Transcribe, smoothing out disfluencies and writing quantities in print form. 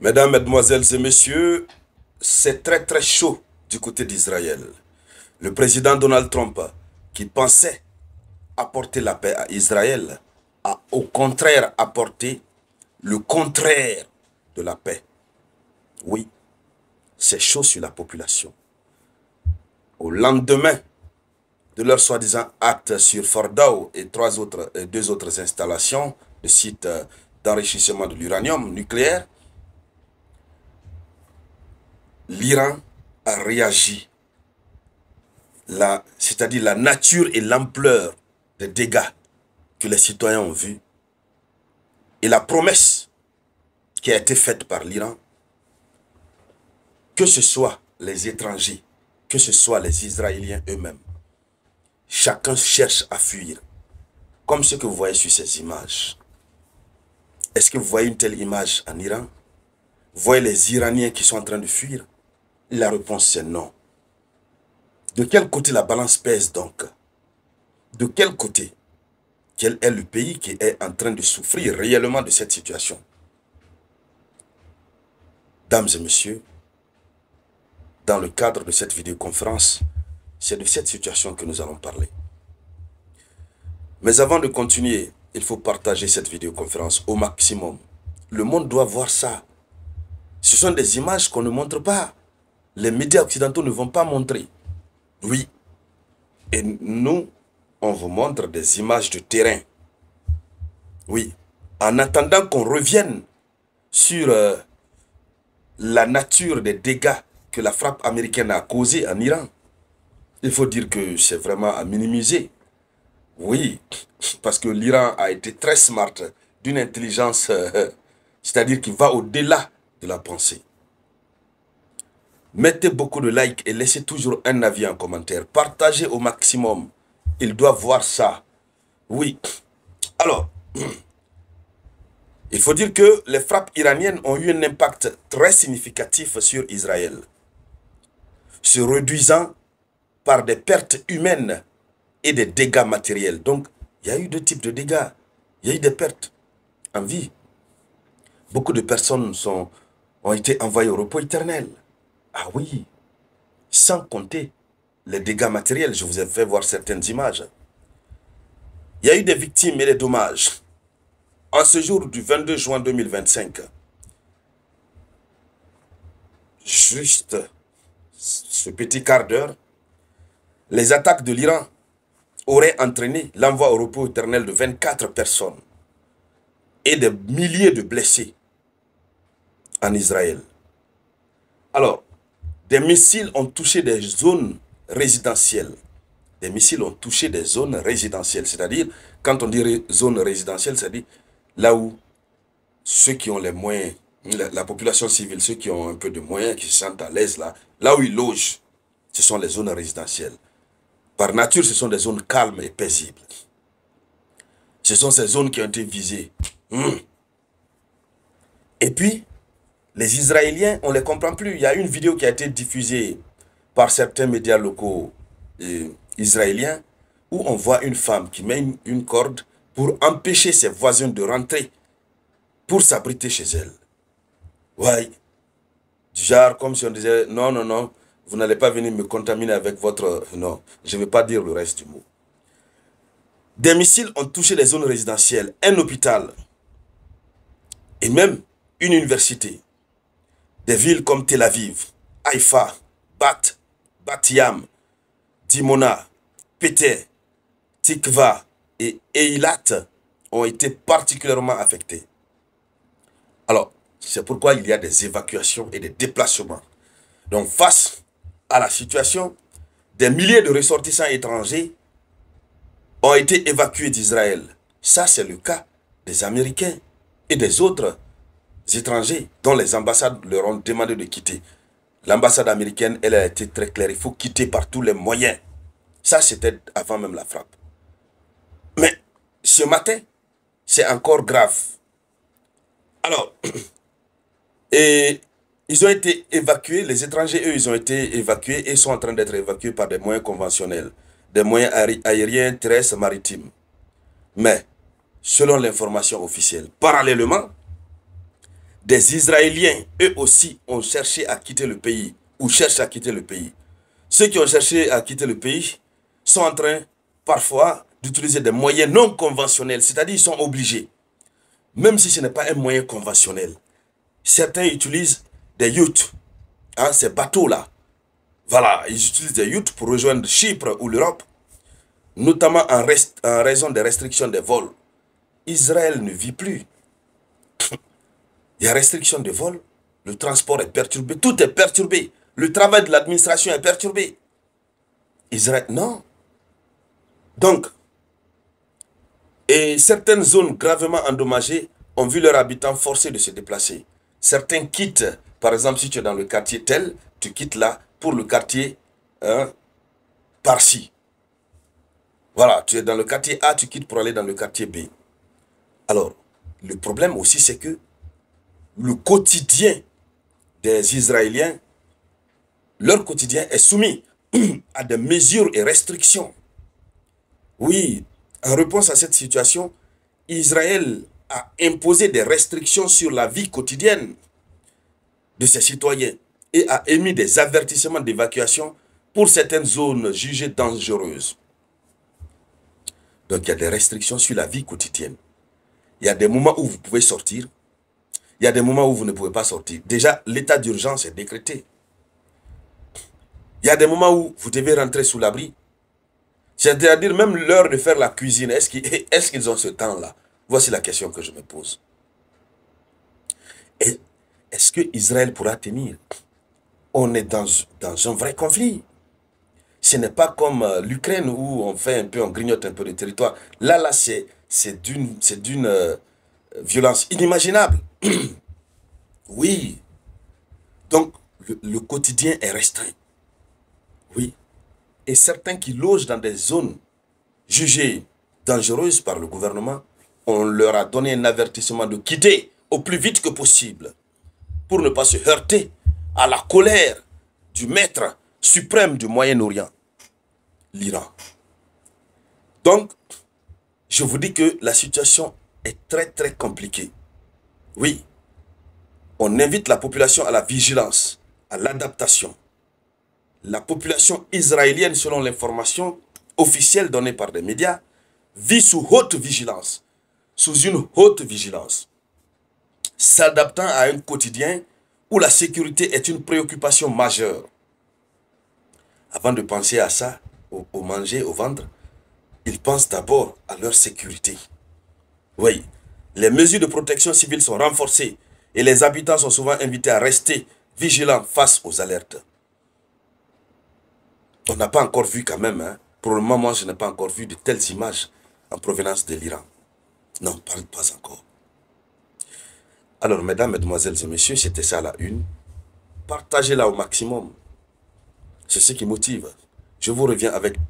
Mesdames, Mesdemoiselles et Messieurs, c'est très très chaud du côté d'Israël. Le président Donald Trump, qui pensait apporter la paix à Israël, a au contraire apporté le contraire de la paix. Oui, c'est chaud sur la population. Au lendemain de leur soi-disant acte sur Fordow et deux autres installations de sites d'enrichissement de l'uranium nucléaire, l'Iran a réagi. C'est-à-dire la nature et l'ampleur des dégâts que les citoyens ont vus et la promesse qui a été faite par l'Iran, que ce soit les étrangers, que ce soit les Israéliens eux-mêmes, chacun cherche à fuir, comme ce que vous voyez sur ces images. Est-ce que vous voyez une telle image en Iran? Vous voyez les Iraniens qui sont en train de fuir? La réponse c'est non. De quel côté la balance pèse donc? De quel côté? Quel est le pays qui est en train de souffrir réellement de cette situation? Dames et messieurs, dans le cadre de cette vidéoconférence, c'est de cette situation que nous allons parler. Mais avant de continuer, il faut partager cette vidéoconférence au maximum. Le monde doit voir ça. Ce sont des images qu'on ne montre pas. Les médias occidentaux ne vont pas montrer. Oui. Et nous, on vous montre des images de terrain. Oui. En attendant qu'on revienne sur la nature des dégâts que la frappe américaine a causés en Iran, il faut dire que c'est vraiment à minimiser. Oui, parce que l'Iran a été très smart, d'une intelligence, c'est-à-dire qui va au-delà de la pensée. Mettez beaucoup de likes et laissez toujours un avis en commentaire. Partagez au maximum. Ils doivent voir ça. Oui. Alors, il faut dire que les frappes iraniennes ont eu un impact très significatif sur Israël, se réduisant par des pertes humaines et des dégâts matériels. Donc, il y a eu deux types de dégâts. Il y a eu des pertes en vie. Beaucoup de personnes ont été envoyées au repos éternel. Ah oui, sans compter les dégâts matériels. Je vous ai fait voir certaines images. Il y a eu des victimes et des dommages. En ce jour du 22 juin 2025, juste ce petit quart d'heure, les attaques de l'Iran auraient entraîné l'envoi au repos éternel de 24 personnes et des milliers de blessés en Israël. Alors, des missiles ont touché des zones résidentielles. Des missiles ont touché des zones résidentielles. C'est-à-dire, quand on dit zone résidentielle, c'est-à-dire là où ceux qui ont les moyens, la population civile, ceux qui ont un peu de moyens, qui se sentent à l'aise là où ils logent, ce sont les zones résidentielles. Par nature, ce sont des zones calmes et paisibles. Ce sont ces zones qui ont été visées. Et puis, les Israéliens, on ne les comprend plus. Il y a une vidéo qui a été diffusée par certains médias locaux israéliens où on voit une femme qui met une corde pour empêcher ses voisins de rentrer pour s'abriter chez elle. Ouais. Du genre, comme si on disait, non, non, non, vous n'allez pas venir me contaminer avec votre... Non, je ne vais pas dire le reste du mot. Des missiles ont touché les zones résidentielles, un hôpital et même une université. Des villes comme Tel Aviv, Haïfa, Bat Yam, Dimona, Pété, Tikva et Eilat ont été particulièrement affectées. Alors, c'est pourquoi il y a des évacuations et des déplacements. Donc, face à la situation, des milliers de ressortissants étrangers ont été évacués d'Israël. Ça, c'est le cas des Américains et des autres étrangers dont les ambassades leur ont demandé de quitter. L'ambassade américaine, elle a été très claire. Il faut quitter par tous les moyens. Ça, c'était avant même la frappe. Mais ce matin, c'est encore grave. Alors, et ils ont été évacués, les étrangers, eux, ils ont été évacués et sont en train d'être évacués par des moyens conventionnels, des moyens aériens, terrestres, maritimes. Mais, selon l'information officielle, parallèlement, des Israéliens, eux aussi, ont cherché à quitter le pays, ou cherchent à quitter le pays. Ceux qui ont cherché à quitter le pays sont en train, parfois, d'utiliser des moyens non conventionnels, c'est-à-dire ils sont obligés, même si ce n'est pas un moyen conventionnel. Certains utilisent des yachts, hein, ces bateaux-là. Voilà, ils utilisent des yachts pour rejoindre Chypre ou l'Europe, notamment en raison des restrictions des vols. Israël ne vit plus. Il y a restriction de vol, le transport est perturbé, tout est perturbé. Le travail de l'administration est perturbé. Israël, non. Donc, et certaines zones gravement endommagées ont vu leurs habitants forcés de se déplacer. Certains quittent, par exemple, si tu es dans le quartier tel, tu quittes là pour le quartier par-ci. Voilà, tu es dans le quartier A, tu quittes pour aller dans le quartier B. Alors, le problème aussi, c'est que le quotidien des Israéliens, leur quotidien est soumis à des mesures et restrictions. Oui, en réponse à cette situation, Israël a imposé des restrictions sur la vie quotidienne de ses citoyens et a émis des avertissements d'évacuation pour certaines zones jugées dangereuses. Donc il y a des restrictions sur la vie quotidienne. Il y a des moments où vous pouvez sortir, il y a des moments où vous ne pouvez pas sortir. Déjà, l'état d'urgence est décrété. Il y a des moments où vous devez rentrer sous l'abri. C'est-à-dire même l'heure de faire la cuisine. Est-ce qu'ils ont ce temps-là? Voici la question que je me pose. Est-ce que Israël pourra tenir? On est dans un vrai conflit. Ce n'est pas comme l'Ukraine où on fait un peu, on grignote un peu le territoire. Là, c'est d'une violence inimaginable. Oui. Donc, le quotidien est restreint. Oui. Et certains qui logent dans des zones jugées dangereuses par le gouvernement, on leur a donné un avertissement de quitter au plus vite que possible pour ne pas se heurter à la colère du maître suprême du Moyen-Orient, l'Iran. Donc, je vous dis que la situation est très très compliquée. Oui, on invite la population à la vigilance, à l'adaptation. La population israélienne, selon l'information officielle donnée par des médias, vit sous haute vigilance, sous une haute vigilance, s'adaptant à un quotidien où la sécurité est une préoccupation majeure. Avant de penser à ça, au manger, au ventre, ils pensent d'abord à leur sécurité. Oui, les mesures de protection civile sont renforcées et les habitants sont souvent invités à rester vigilants face aux alertes. On n'a pas encore vu quand même, hein. Pour le moment, je n'ai pas encore vu de telles images en provenance de l'Iran. Non, pas encore. Alors, mesdames, mesdemoiselles et messieurs, c'était ça la une. Partagez-la au maximum. C'est ce qui motive. Je vous reviens avec